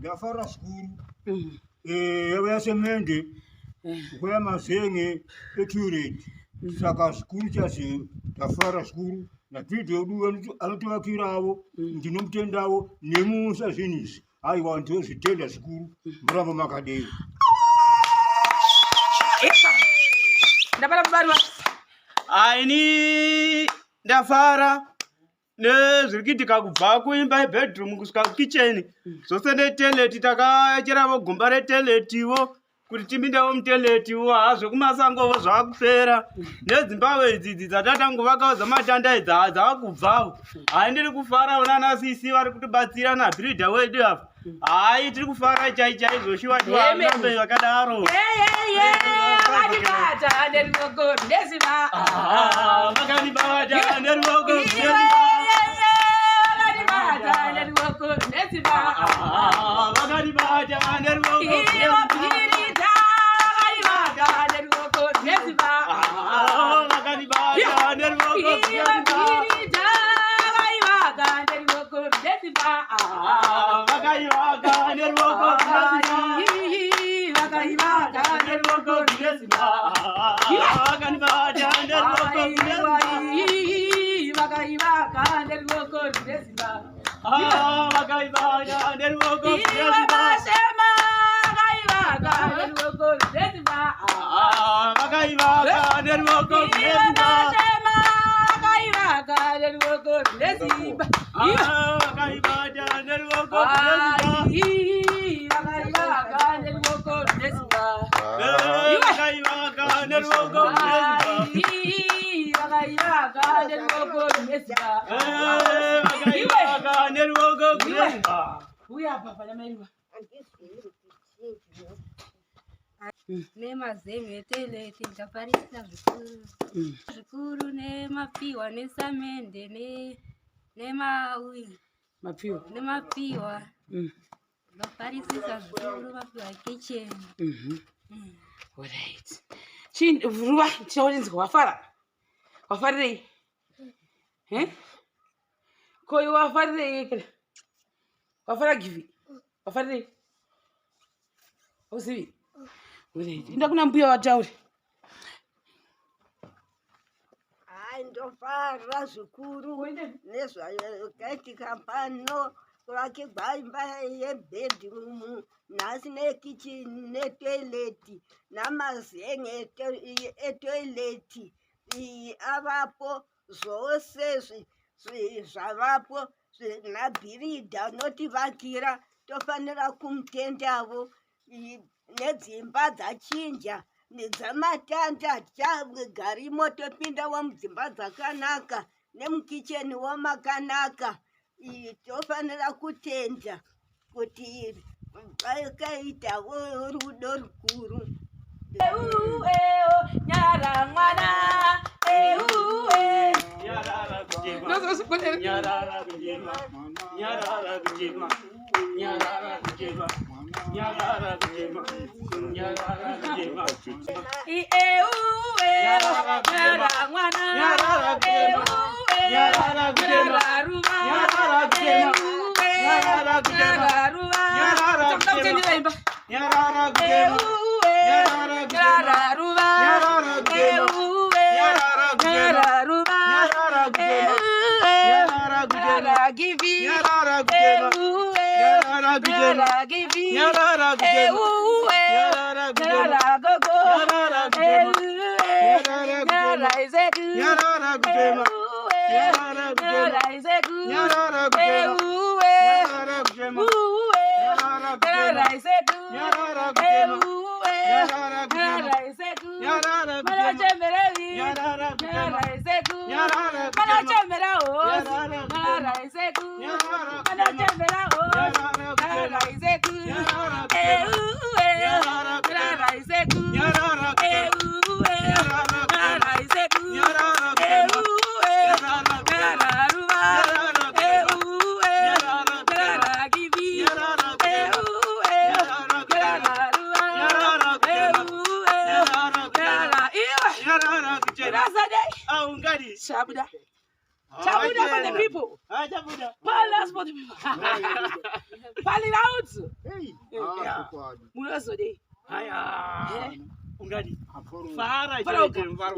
Gafara skuru. Ya semende. Kwa masenge accurate. Saka skuru chasi gafara skuru na video duwe alituwa kiravo ndinomtendawo nemusa sinisi. I want to tell skuru bravo makadei. Aini ndafara nezvirikiitika kubva kuimba bedroom kusvika kukitchen zvose neteleti takachera gomba reteletiwo kuti timindewo muteletiwo hazvo kumasangovo zvakupera nedzimbabwe idzidzi dzatatangovakawo dzamatanda idzi dzavakubvawo hai ndiri kufara unana sisi vari kutibatsira nabhirida wedu apa hai tiri kufara chaizvoshiwatiwaambe vakadaro vakanibata neruoko neziva vakanibata neruoko vakanibata neruoko neziva vakanibata neruoko ivapirita vakanibata neruoko neziva vakanibata neruoko ivapirita vaivaka neruoko neziva vakaivaka neruoko vakaivaka neruoko neziva vakanibata neruoko vakaivaka neruoko neziva vakaivaka neruoko ivabashema vakaivaka neruoko neziva vakaivaka neruoko ivabashema vakaivaka neruoko neziva vakaibata neruoko vakaivaka neruoko neziva vakaivaka neruoko vakaivaka neruoko neziva vakaivaka neruoko uya papa namaiwa nemazemu eteleti ndafarisa zvikuru nemapiwa nesamende mapiwa nemapiwa ndafarisisa zvikuru mapiwa kitchen. Alright. Ruva tinorinzwa wafarirei koyo wafarirei wafara givi wafarirei uzivi inda kuna mbuya watauri ndofara zvikuru nezvakaitika pano vakigwa imba yebhedrumu nhasi nekichini netoileti namazenge etoileti avapo zvose zvavapo nabhirida unotivakira tofanira kumutendavo nedzimba dzachinja nedzamatanda hatichagarimo topindawo mudzimba dzakanaka nemukicheniwo makanaka tofanira kutenda kuti vakaitawo rudo rukuru. Nyara mwana givi. Yarara gutema. Yarara gutema. Yarara givi. Yarara gutema. Yarara gutema. Yarara gogo. Yarara gutema. Yarara gutema. Yarara izeku. Yarara gutema. Yarara gutema. Yarara izeku. Yarara gutema. Yarara gutema. Yarara gutema. Yarara izeku. Yarara gutema. Yarara gutema. Yarara izeku. Yarara Mana gutema. chemeravi. Yarara gutema. Yarara izeku. Yarara Mana gutema. chemera os. Yarara gutema. Yarara izeku. Yarara Mana gutema. chemera os. Yarara gutema. Yarara izeku. Yarara gutema. Yarara gutema. Yarara izeku. Yarara gutema. Yarara gutema. Yarara izeku. Yarara gutema. Yarara gutema. Yarara ruba. Yarara gutema. Yarara gutema. Yarara givi. Yarara gutema. Yarara gutema. Yarara ruba. Yarara gutema. Yarara gutema. Yarara iwa. Yarara gutema. Razade. Au ngari. Shabuda. Shabuda for the people. Chabuda. Palas for the people. Pali out. Hey. Munaso de. Haya. Ungari. Aforo. Fahara Fara je mvaro.